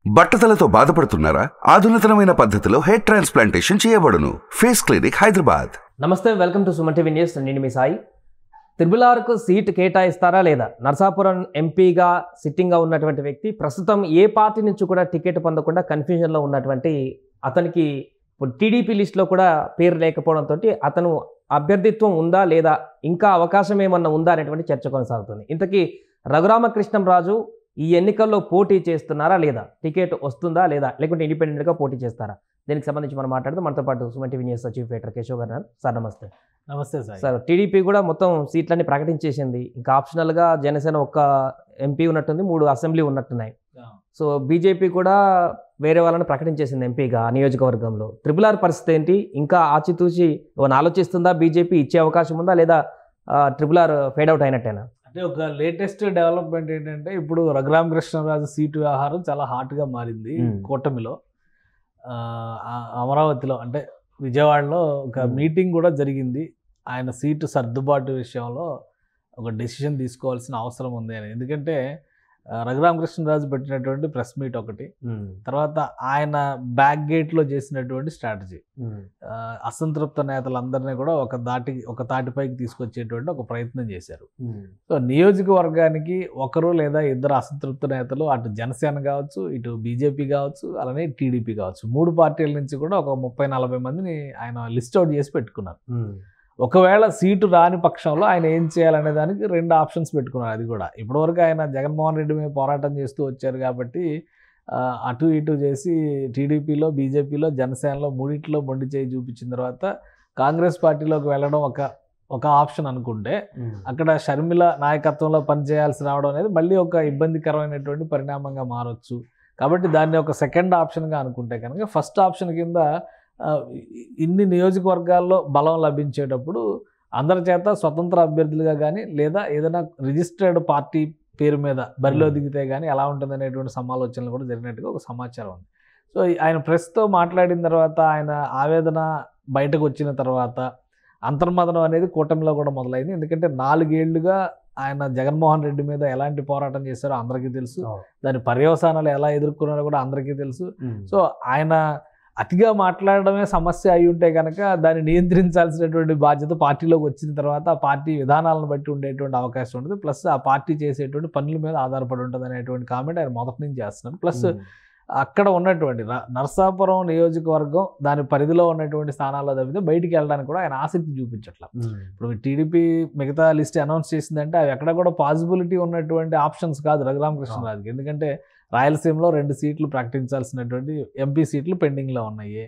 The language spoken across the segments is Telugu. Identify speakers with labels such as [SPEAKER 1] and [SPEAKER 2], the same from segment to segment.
[SPEAKER 1] బట్టతలతో బాధపడుతున్నారా? ఆధునితనమైన పద్ధతిలో హెయిర్ ట్రాన్స్ప్లాంటేషన్ చేయబడును. Face clinic, Hyderabad.
[SPEAKER 2] నమస్తే, welcome to Suman TV news. నేను మీ సాయి. త్రిబుల్-ఆర్కు సీటు కేటాయిస్తారా లేదా? నరసాపురం ఎంపీగా సిట్టింగ్గా ఉన్నటువంటి వ్యక్తి ప్రస్తుతం ఏ పార్టీ నుంచి కూడా టికెట్ పొందకుండా కన్ఫ్యూజన్లో ఉన్నటువంటి అతనికి ఇప్పుడు టీడీపీ లిస్టులో కూడా పేరు లేకపోవడంతో అతను అభ్యర్థిత్వం ఉందా లేదా, ఇంకా అవకాశం ఏమన్నా ఉందా అనేటువంటి చర్చ కొనసాగుతుంది. ఇంతకీ రఘురామకృష్ణంరాజు ఈ ఎన్నికల్లో పోటీ చేస్తున్నారా లేదా, టికెట్ వస్తుందా లేదా, లేకుంటే ఇండిపెండెంట్గా పోటీ చేస్తారా? దీనికి సంబంధించి మనం మాట్లాడుతూ మనతో పాటు Suman TV news chief editor Keshav గారు. సార్ నమస్తే.
[SPEAKER 3] నమస్తే
[SPEAKER 2] సార్. టీడీపీ కూడా మొత్తం సీట్లన్నీ ప్రకటించేసింది. ఇంకా ఆప్షనల్గా జనసేన ఒక్క ఎంపీ ఉన్నట్టుంది, 3 అసెంబ్లీ ఉన్నట్టున్నాయి. సో బీజేపీ కూడా వేరే వాళ్ళని ప్రకటించేసింది ఎంపీగా నియోజకవర్గంలో. త్రిబుల్-ఆర్ పరిస్థితి ఏంటి? ఇంకా ఆచితూచి ఏమైనా ఆలోచిస్తుందా బీజేపీ? ఇచ్చే అవకాశం ఉందా లేదా త్రిబుల్-ఆర్ ఫేడ్ అవుట్ అయినట్టేనా?
[SPEAKER 3] అంటే ఒక లేటెస్ట్ డెవలప్మెంట్ ఏంటంటే, ఇప్పుడు రఘురామకృష్ణరాజు సీటు వ్యవహారం చాలా హాట్గా మారింది కూటమిలో. అమరావతిలో అంటే విజయవాడలో ఒక మీటింగ్ కూడా జరిగింది. ఆయన సీటు సర్దుబాటు విషయంలో ఒక డెసిషన్ తీసుకోవాల్సిన అవసరం ఉంది అని. ఎందుకంటే రఘురామకృష్ణరాజు పెట్టినటువంటి ప్రెస్ మీట్ ఒకటి, తర్వాత ఆయన బ్యాక్ గేట్లో చేసినటువంటి స్ట్రాటజీ, అసంతృప్త నేతలందరినీ కూడా ఒక తాటిపైకి తీసుకొచ్చేటువంటి ఒక ప్రయత్నం చేశారు. సో నియోజకవర్గానికి ఒకరు లేదా ఇద్దరు అసంతృప్త నేతలు, అటు జనసేన కావచ్చు, ఇటు బీజేపీ కావచ్చు, అలానే టీడీపీ కావచ్చు, 3 పార్టీల నుంచి కూడా ఒక 30-40 మందిని ఆయన లిస్ట్ అవుట్ చేసి పెట్టుకున్నారు. ఒకవేళ సీటు రాని పక్షంలో ఆయన ఏం చేయాలనే దానికి 2 ఆప్షన్స్ పెట్టుకున్నారు. అది కూడా ఇప్పటివరకు ఆయన జగన్మోహన్ రెడ్డి మీద పోరాటం చేస్తూ వచ్చారు కాబట్టి అటు ఇటు చేసి టీడీపీలో, బీజేపీలో, జనసేనలో మూడిట్లో మొండి చేయి చూపించిన తర్వాత కాంగ్రెస్ పార్టీలోకి వెళ్ళడం ఒక ఆప్షన్ అనుకుంటే, అక్కడ షర్మిల నాయకత్వంలో పనిచేయాల్సి రావడం అనేది మళ్ళీ ఒక ఇబ్బందికరమైనటువంటి పరిణామంగా మారచ్చు. కాబట్టి దాన్ని ఒక సెకండ్ ఆప్షన్గా అనుకుంటే కనుక, ఫస్ట్ ఆప్షన్ కింద ఇన్ని నియోజకవర్గాల్లో బలం లభించేటప్పుడు అందరి చేత స్వతంత్ర అభ్యర్థులుగా కానీ లేదా ఏదైనా రిజిస్టర్డ్ పార్టీ పేరు మీద బరిలో దిగితే కానీ ఎలా ఉంటుంది అనేటువంటి సమాలోచనలు కూడా జరిగినట్టుగా ఒక సమాచారం ఉంది. సో ఆయన ప్రెస్తో మాట్లాడిన తర్వాత, ఆయన ఆవేదన బయటకు వచ్చిన తర్వాత అంతర్మదనం అనేది కూటమిలో కూడా మొదలైంది. ఎందుకంటే 4 ఏళ్లుగా ఆయన జగన్మోహన్ రెడ్డి మీద ఎలాంటి పోరాటం చేశారో అందరికీ తెలుసు, దాని పర్యవసానాలు ఎలా ఎదుర్కొన్నారో కూడా అందరికీ తెలుసు. సో ఆయన అతిగా మాట్లాడడమే సమస్య అయి ఉంటే కనుక దాన్ని నియంత్రించాల్సినటువంటి బాధ్యత పార్టీలోకి వచ్చిన తర్వాత ఆ పార్టీ విధానాలను బట్టి ఉండేటువంటి అవకాశం ఉంటుంది. ప్లస్ ఆ పార్టీ చేసేటువంటి పనుల మీద ఆధారపడి ఉంటుంది అనేటువంటి కామెంట్ ఆయన మొదటి నుంచి చేస్తున్నారు. ప్లస్ అక్కడ ఉన్నటువంటి నరసాపురం నియోజకవర్గం దాని పరిధిలో ఉన్నటువంటి స్థానాల్లో తప్పితే బయటికి వెళ్ళడానికి కూడా ఆయన ఆసక్తి చూపించట్ల. ఇప్పుడు టీడీపీ మిగతా లిస్ట్ అనౌన్స్ చేసిందంటే అవి ఎక్కడ కూడా పాసిబిలిటీ ఉన్నటువంటి ఆప్షన్స్ కాదు రఘురామకృష్ణరాజుకి. ఎందుకంటే రాయలసీమలో 2 సీట్లు ప్రకటించాల్సినటువంటి ఎంపీ సీట్లు పెండింగ్లో ఉన్నాయి.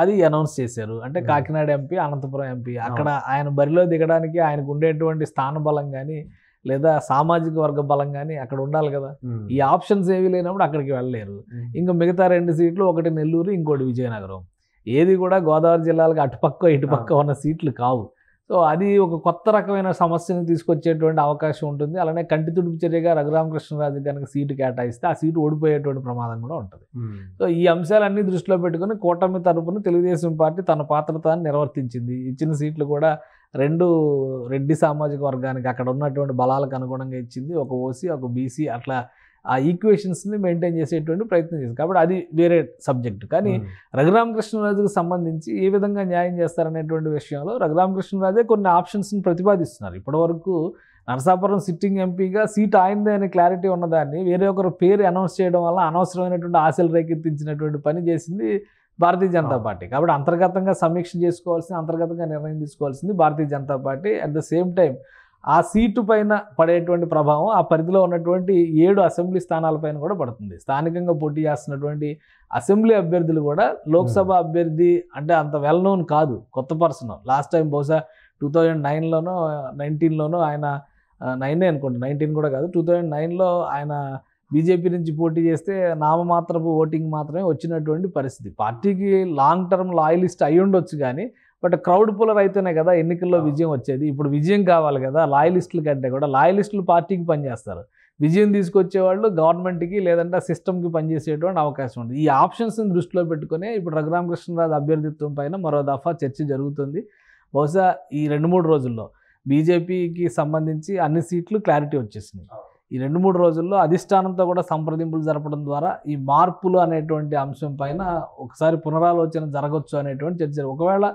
[SPEAKER 3] అది అనౌన్స్ చేశారు. అంటే కాకినాడ ఎంపీ, అనంతపురం ఎంపీ, అక్కడ ఆయన బరిలో దిగడానికి ఆయనకు ఉండేటువంటి స్థాన బలం కానీ లేదా సామాజిక వర్గ బలం కానీ అక్కడ ఉండాలి కదా. ఈ ఆప్షన్స్ ఏవి లేనప్పుడు అక్కడికి వెళ్ళలేరు. ఇంకా మిగతా 2 సీట్లు, ఒకటి నెల్లూరు, ఇంకోటి విజయనగరం, ఏది కూడా గోదావరి జిల్లాలకు అటుపక్క ఇటుపక్క ఉన్న సీట్లు కావు. సో అది ఒక కొత్త రకమైన సమస్యను తీసుకొచ్చేటువంటి అవకాశం ఉంటుంది. అలానే కంటి తుడుపు చర్యగా రఘురామకృష్ణరాజు కనుక సీటు కేటాయిస్తే ఆ సీటు ఓడిపోయేటువంటి ప్రమాదం కూడా ఉంటుంది. సో ఈ అంశాలన్నీ దృష్టిలో పెట్టుకుని కూటమి తరపున తెలుగుదేశం పార్టీ తన పాత్రతాన్ని నిర్వర్తించింది. ఇచ్చిన సీట్లు కూడా 2 రెడ్డి సామాజిక వర్గానికి అక్కడ ఉన్నటువంటి బలాలకు అనుగుణంగా ఇచ్చింది. ఒక ఓసీ, ఒక బీసీ, అట్లా ఆ ఈక్వేషన్స్ని మెయింటైన్ చేసేటువంటి ప్రయత్నం చేసింది. కాబట్టి అది వేరే సబ్జెక్టు. కానీ రఘురామకృష్ణరాజుకు సంబంధించి ఏ విధంగా న్యాయం చేస్తారనేటువంటి విషయంలో రఘురామకృష్ణరాజే కొన్ని ఆప్షన్స్ని ప్రతిపాదిస్తున్నారు. ఇప్పటివరకు నరసాపురం సిట్టింగ్ ఎంపీగా సీట్ ఆయనదే అనే క్లారిటీ ఉన్నదాన్ని వేరే ఒకరు పేరు అనౌన్స్ చేయడం వల్ల అనవసరమైనటువంటి ఆశలు రేకెత్తించినటువంటి పని చేసింది భారతీయ జనతా పార్టీ. కాబట్టి అంతర్గతంగా సమీక్ష చేసుకోవాల్సింది, అంతర్గతంగా నిర్ణయం తీసుకోవాల్సింది Bharatiya Janata Party. At the same time ఆ సీటు పైన పడేటువంటి ప్రభావం ఆ పరిధిలో ఉన్నటువంటి 7 అసెంబ్లీ స్థానాలపైన కూడా పడుతుంది. స్థానికంగా పోటీ చేస్తున్నటువంటి అసెంబ్లీ అభ్యర్థులు కూడా లోక్సభ అభ్యర్థి అంటే అంత వెల్ నోన్ కాదు, కొత్త పర్సన్. లాస్ట్ టైం బహుశా 2009లోనో 19లోనో ఆయన 9 అనుకోండి, 19 కూడా కాదు, 2009లో ఆయన బీజేపీ నుంచి పోటీ చేస్తే నామమాత్రపు ఓటింగ్ మాత్రమే వచ్చినటువంటి పరిస్థితి. పార్టీకి లాంగ్ టర్మ్ లాయలిస్ట్ అయి ఉండొచ్చు కానీ, బట్ క్రౌడ్ పుల్లర్ అయితేనే కదా ఎన్నికల్లో విజయం వచ్చేది. ఇప్పుడు విజయం కావాలి కదా, లాయలిస్టుల కంటే కూడా లాయలిస్టులు పార్టీకి పనిచేస్తారు. విజయం తీసుకొచ్చేవాళ్ళు గవర్నమెంట్కి లేదంటే సిస్టమ్కి పనిచేసేటువంటి అవకాశం ఉంది. ఈ ఆప్షన్స్ని దృష్టిలో పెట్టుకునే ఇప్పుడు రఘురామకృష్ణరాజు అభ్యర్థిత్వం పైన మరో దఫా చర్చ జరుగుతుంది. బహుశా ఈ 2-3 రోజుల్లో బీజేపీకి సంబంధించి అన్ని సీట్లు క్లారిటీ వచ్చేసినాయి. ఈ 2-3 రోజుల్లో అధిష్టానంతో కూడా సంప్రదింపులు జరపడం ద్వారా ఈ మార్పులు అనేటువంటి అంశం పైన ఒకసారి పునరాలోచన జరగవచ్చు అనేటువంటి చర్చ. ఒకవేళ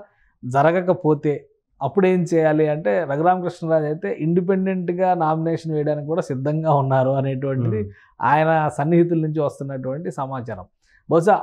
[SPEAKER 3] జరగకపోతే అప్పుడు ఏం చేయాలి అంటే రఘురామకృష్ణరాజు అయితే ఇండిపెండెంట్గా నామినేషన్ వేయడానికి కూడా సిద్ధంగా ఉన్నారు అనేటువంటిది ఆయన సన్నిహితుల నుంచి వస్తున్నటువంటి సమాచారం. బహుశా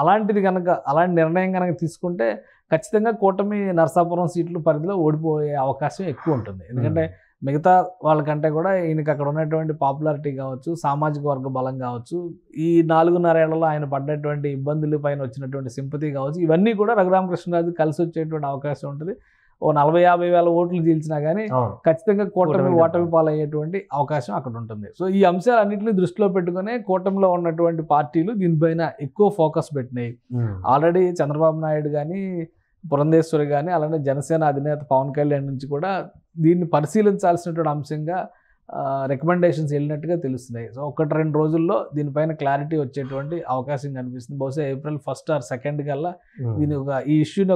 [SPEAKER 3] అలాంటిది కనుక, అలాంటి నిర్ణయం కనుక తీసుకుంటే ఖచ్చితంగా కూటమి నరసాపురం సీట్లు పరిధిలో ఓడిపోయే అవకాశం ఎక్కువ ఉంటుంది. ఎందుకంటే మిగతా వాళ్ళకంటే కూడా ఈయనకి అక్కడ ఉన్నటువంటి పాపులారిటీ కావచ్చు, సామాజిక వర్గ బలం కావచ్చు, ఈ 4.5 ఏళ్లలో ఆయన పడ్డటువంటి ఇబ్బందుల పైన వచ్చినటువంటి సింపతి కావచ్చు, ఇవన్నీ కూడా రఘురామకృష్ణరాజు కలిసి వచ్చేటువంటి అవకాశం ఉంటుంది. ఓ 40-50 వేల ఓట్లు చీల్చినా కానీ ఖచ్చితంగా కూటమి ఓటమి పాలయ్యేటువంటి అవకాశం అక్కడ ఉంటుంది. సో ఈ అంశాలన్నింటినీ దృష్టిలో పెట్టుకునే కూటమిలో ఉన్నటువంటి పార్టీలు దీనిపైన ఎక్కువ ఫోకస్ పెట్టినాయి. ఆల్రెడీ చంద్రబాబు నాయుడు కానీ, పురంధేశ్వరి కానీ, అలానే జనసేన అధినేత పవన్ కళ్యాణ్ నుంచి కూడా దీన్ని పరిశీలించాల్సినటువంటి అంశంగా రికమెండేషన్స్ వెళ్ళినట్టుగా తెలుస్తున్నాయి. సో 1-2 రోజుల్లో దీనిపైన క్లారిటీ వచ్చేటువంటి అవకాశం కనిపిస్తుంది. బహుశా April 1st or 2nd కల్లా ఈ ఇష్యూని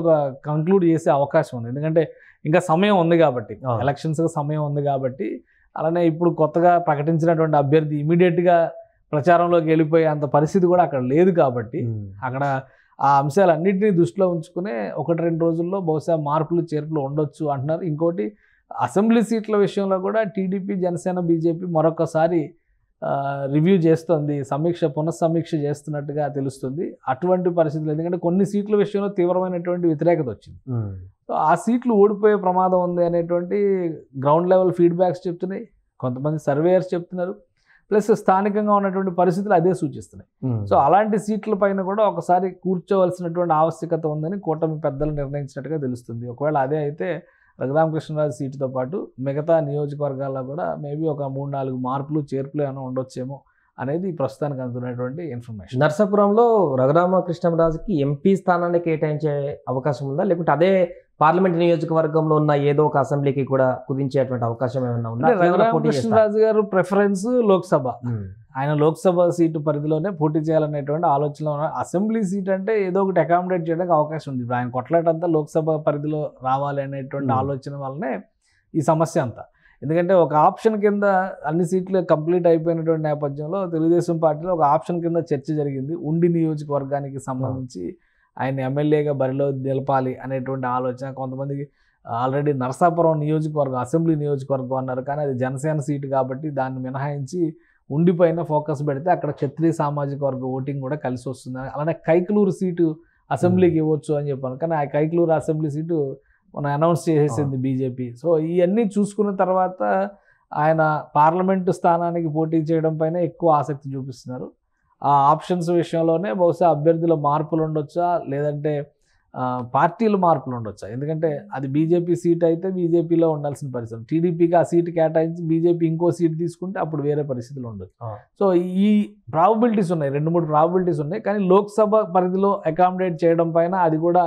[SPEAKER 3] కంక్లూడ్ చేసే అవకాశం ఉంది. ఎందుకంటే ఇంకా సమయం ఉంది కాబట్టి, ఎలక్షన్స్కి సమయం ఉంది కాబట్టి, అలానే ఇప్పుడు కొత్తగా ప్రకటించినటువంటి అభ్యర్థి ఇమీడియట్గా ప్రచారంలోకి వెళ్ళిపోయే అంత పరిస్థితి కూడా అక్కడ లేదు కాబట్టి, అక్కడ ఆ అంశాలన్నింటినీ దృష్టిలో ఉంచుకునే 1-2 రోజుల్లో బహుశా మార్పులు చేర్పులు ఉండొచ్చు అంటున్నారు. ఇంకోటి అసెంబ్లీ సీట్ల విషయంలో కూడా టీడీపీ, జనసేన, బీజేపీ మరొకసారి రివ్యూ చేస్తుంది, పునఃసమీక్ష చేస్తున్నట్టుగా తెలుస్తుంది. అటువంటి పరిస్థితులు, ఎందుకంటే కొన్ని సీట్ల విషయంలో తీవ్రమైనటువంటి వ్యతిరేకత వచ్చింది. సో ఆ సీట్లు ఓడిపోయే ప్రమాదం ఉంది అనేటువంటి గ్రౌండ్ లెవెల్ ఫీడ్బ్యాక్స్ చెప్తున్నాయి, కొంతమంది సర్వేయర్స్ చెప్తున్నారు, ప్లస్ స్థానికంగా ఉన్నటువంటి పరిస్థితులు అదే సూచిస్తున్నాయి. సో అలాంటి సీట్ల పైన కూడా ఒకసారి కూర్చోవలసినటువంటి ఆవశ్యకత ఉందని కూటమి పెద్దలు నిర్ణయించినట్టుగా తెలుస్తుంది. ఒకవేళ అదే అయితే రఘురామకృష్ణరాజు సీటుతో పాటు మిగతా నియోజకవర్గాల్లో కూడా మేబీ ఒక 3-4 మార్పులు చేర్పులు ఏమైనా ఉండొచ్చేమో అనేది ప్రస్తుతానికి అందుతున్నటువంటి ఇన్ఫర్మేషన్.
[SPEAKER 2] నర్సాపురంలో రఘురామకృష్ణరాజుకి ఎంపీ స్థానాన్ని కేటాయించే అవకాశం ఉందా, లేకుంటే అదే పార్లమెంట్ నియోజకవర్గంలో ఉన్న ఏదో ఒక అసెంబ్లీకి కూడా కుదించేటువంటి అవకాశం ఏమైనా ఉందా?
[SPEAKER 3] రఘురామకృష్ణరాజు గారు ప్రిఫరెన్స్ లోక్సభ, ఆయన లోక్సభ సీటు పరిధిలోనే పోటీ చేయాలనేటువంటి ఆలోచనలో ఉన్నారు. అసెంబ్లీ సీట్ అంటే ఏదో ఒకటి అకామిడేట్ చేయడానికి అవకాశం ఉంది. ఇప్పుడు ఆయన కొట్లాటంతా లోక్సభ పరిధిలో రావాలి అనేటువంటి ఆలోచన వల్లనే ఈ సమస్య అంతా. ఎందుకంటే ఒక ఆప్షన్ కింద అన్ని సీట్లు కంప్లీట్ అయిపోయినటువంటి నేపథ్యంలో తెలుగుదేశం పార్టీలో ఒక ఆప్షన్ కింద చర్చ జరిగింది. ఉండి నియోజకవర్గానికి సంబంధించి ఆయన ఎమ్మెల్యేగా బరిలో నిలపాలి అనేటువంటి ఆలోచన. కొంతమందికి ఆల్రెడీ నరసాపురం నియోజకవర్గం అసెంబ్లీ నియోజకవర్గం అన్నారు, కానీ అది జనసేన సీటు కాబట్టి దాన్ని మినహాయించి ఉండిపైన ఫోకస్ పెడితే అక్కడ క్షత్రియ సామాజిక వర్గ ఓటింగ్ కూడా కలిసి వస్తుంది. అలానే కైకలూరు సీటు అసెంబ్లీకి ఇవ్వచ్చు అని చెప్పాను, కానీ ఆ కైకలూరు అసెంబ్లీ సీటు మనం అనౌన్స్ చేసేసింది బీజేపీ. సో ఇవన్నీ చూసుకున్న తర్వాత ఆయన పార్లమెంటు స్థానానికి పోటీ చేయడం పైన ఎక్కువ ఆసక్తి చూపిస్తున్నారు. ఆ ఆప్షన్స్ విషయంలోనే బహుశా అభ్యర్థుల మార్పులు ఉండొచ్చా, లేదంటే పార్టీల మార్పులు ఉండొచ్చా. ఎందుకంటే అది బీజేపీ సీట్ అయితే బీజేపీలో ఉండాల్సిన పరిస్థితి, టీడీపీకి ఆ సీటు కేటాయించి బీజేపీ ఇంకో సీట్ తీసుకుంటే అప్పుడు వేరే పరిస్థితులు ఉండొచ్చు. సో ఈ ప్రాబబిలిటీస్ ఉన్నాయి, 2-3 ప్రాబబిలిటీస్ ఉన్నాయి. కానీ లోక్సభ పరిధిలో అకామిడేట్ చేయడం పైన అది కూడా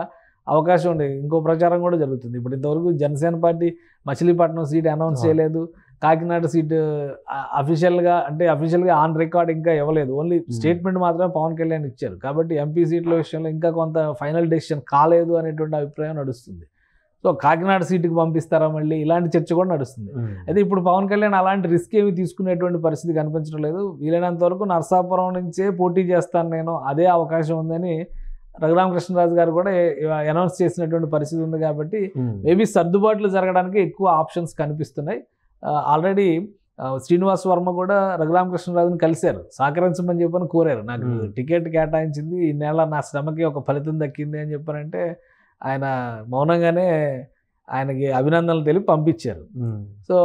[SPEAKER 3] అవకాశం ఉండేది. ఇంకో ప్రచారం కూడా జరుగుతుంది. ఇప్పుడు ఇంతవరకు Janasena party Machilipatnam seat announce చేయలేదు, కాకినాడ సీటు అఫీషియల్గా ఆన్ రికార్డ్ ఇంకా ఇవ్వలేదు, ఓన్లీ స్టేట్మెంట్ మాత్రమే పవన్ కళ్యాణ్ ఇచ్చారు. కాబట్టి ఎంపీ సీట్ల విషయంలో ఇంకా కొంత ఫైనల్ డెసిషన్ కాలేదు అనేటువంటి అభిప్రాయం నడుస్తుంది. సో కాకినాడ సీటుకి పంపిస్తారా మళ్ళీ, ఇలాంటి చర్చ కూడా నడుస్తుంది. అయితే ఇప్పుడు పవన్ కళ్యాణ్ అలాంటి రిస్క్ ఏమి తీసుకునేటువంటి పరిస్థితి కనిపించడం లేదు. వీలైనంత వరకు నరసాపురం నుంచే పోటీ చేస్తాను నేను, అదే అవకాశం ఉందని రఘురామకృష్ణరాజు గారు కూడా అనౌన్స్ చేసినటువంటి పరిస్థితి ఉంది. కాబట్టి మేబీ సర్దుబాట్లు జరగడానికి ఎక్కువ ఆప్షన్స్ కనిపిస్తున్నాయి. ఆల్రెడీ శ్రీనివాస్ వర్మ కూడా రఘురామకృష్ణరాజుని కలిశారు, సహకరించమని చెప్పని కోరారు. నాకు టికెట్ కేటాయించింది, ఈ నెల నా శ్రమకి ఒక ఫలితం దక్కింది అని చెప్పారంటే ఆయన మౌనంగానే ఆయనకి అభినందనలు తెలిపి పంపించారు. సో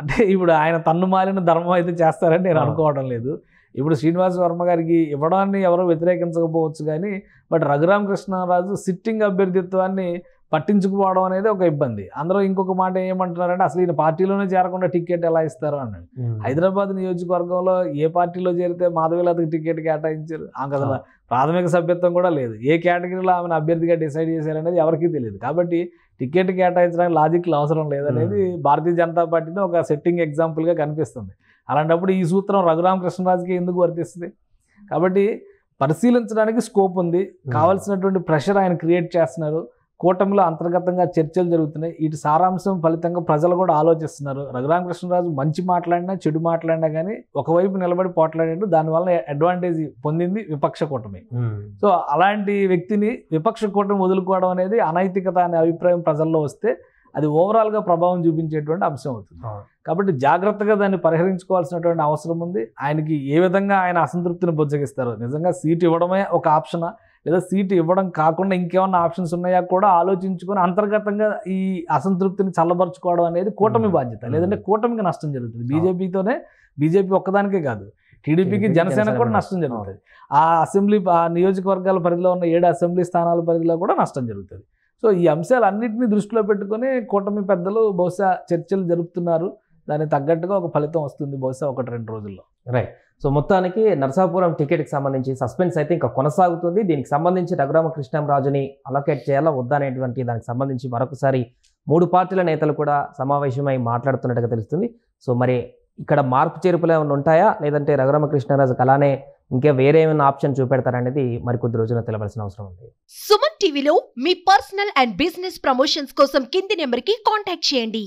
[SPEAKER 3] అంటే ఇప్పుడు ఆయన తన్ను మాలిన ధర్మం అయితే చేస్తారని నేను అనుకోవడం లేదు. ఇప్పుడు శ్రీనివాస్ వర్మ గారికి ఇవ్వడాన్ని ఎవరో వ్యతిరేకించకపోవచ్చు, కానీ బట్ రఘురామకృష్ణరాజు సిట్టింగ్ అభ్యర్థిత్వాన్ని పట్టించుకుపోవడం అనేది ఒక ఇబ్బంది. అందరూ ఇంకొక మాట ఏమంటున్నారంటే అసలు ఈయన పార్టీలోనే చేరకుండా టికెట్ ఎలా ఇస్తారు అన్నాడు. హైదరాబాద్ నియోజకవర్గంలో ఏ పార్టీలో చేరితే మాధవీలతకి టికెట్ కేటాయించారు, ఆమె కదా ప్రాథమిక సభ్యత్వం కూడా లేదు, ఏ కేటగిరీలో ఆమెను అభ్యర్థిగా డిసైడ్ చేశారనేది ఎవరికీ తెలియదు. కాబట్టి టికెట్ కేటాయించడానికి లాజిక్లు అవసరం లేదనేది భారతీయ జనతా పార్టీని ఒక సెట్టింగ్ ఎగ్జాంపుల్గా కనిపిస్తుంది. అలాంటప్పుడు ఈ సూత్రం రఘురామకృష్ణరాజుకి ఎందుకు వర్తిస్తుంది? కాబట్టి పరిశీలించడానికి స్కోప్ ఉంది, కావాల్సినటువంటి ప్రెషర్ ఆయన క్రియేట్ చేస్తున్నారు. కూటమిలో అంతర్గతంగా చర్చలు జరుగుతున్నాయి. వీటి సారాంశం ఫలితంగా ప్రజలు కూడా ఆలోచిస్తున్నారు. రఘురామకృష్ణరాజు మంచి మాట్లాడినా చెడు మాట్లాడినా కానీ ఒకవైపు నిలబడి పోట్లాడాడు. దానివల్ల అడ్వాంటేజ్ పొందింది విపక్ష కూటమి. సో అలాంటి వ్యక్తిని విపక్ష కూటమి వదులుకోవడం అనేది అనైతికత అనే అభిప్రాయం ప్రజల్లో వస్తే అది ఓవరాల్గా ప్రభావం చూపించేటువంటి అంశం అవుతుంది. కాబట్టి జాగ్రత్తగా దాన్ని పరిహరించుకోవాల్సినటువంటి అవసరం ఉంది. ఆయనకి ఏ విధంగా ఆయన అసంతృప్తిని బుజ్జగిస్తారు, నిజంగా సీటు ఇవ్వడమే ఒక ఆప్షనా లేదా సీటు ఇవ్వడం కాకుండా ఇంకేమన్నా ఆప్షన్స్ ఉన్నాయా కూడా ఆలోచించుకొని అంతర్గతంగా ఈ అసంతృప్తిని చల్లబరుచుకోవడం అనేది కూటమి బాధ్యత. లేదంటే కూటమికి నష్టం జరుగుతుంది. బీజేపీ ఒక్కదానికే కాదు, టీడీపీకి జనసేన కూడా నష్టం జరుగుతుంది. ఆ నియోజకవర్గాల పరిధిలో ఉన్న 7 అసెంబ్లీ స్థానాల పరిధిలో కూడా నష్టం జరుగుతుంది. సో ఈ అంశాలన్నింటినీ దృష్టిలో పెట్టుకొని కూటమి పెద్దలు బహుశా చర్చలు జరుపుతున్నారు. దానికి తగ్గట్టుగా ఒక ఫలితం వస్తుంది బహుశా 1-2 రోజుల్లో.
[SPEAKER 2] రైట్. సో మొత్తానికి నరసాపురం టికెట్కి సంబంధించి సస్పెన్స్ అయితే ఇంకా కొనసాగుతుంది. దీనికి సంబంధించి రఘురామకృష్ణరాజుని అలొకేట్ చేయాలా వద్దా అనేటువంటి దానికి సంబంధించి మరొకసారి 3 పార్టీల నేతలు కూడా సమావేశమై మాట్లాడుతున్నట్టుగా తెలుస్తుంది. సో మరి ఇక్కడ మార్పు చేర్పులు ఏమైనా ఉంటాయా, లేదంటే రఘురామకృష్ణరాజుకి అలానే ఇంకా వేరే ఏమైనా ఆప్షన్ చూపెడతారనేది మరికొద్ది రోజున తెలవాల్సిన అవసరం ఉంది.
[SPEAKER 4] సుమన్ టీవీలో మీ పర్సనల్ అండ్ బిజినెస్ ప్రమోషన్స్ కోసం కింది నెంబర్కి కాంటాక్ట్ చేయండి.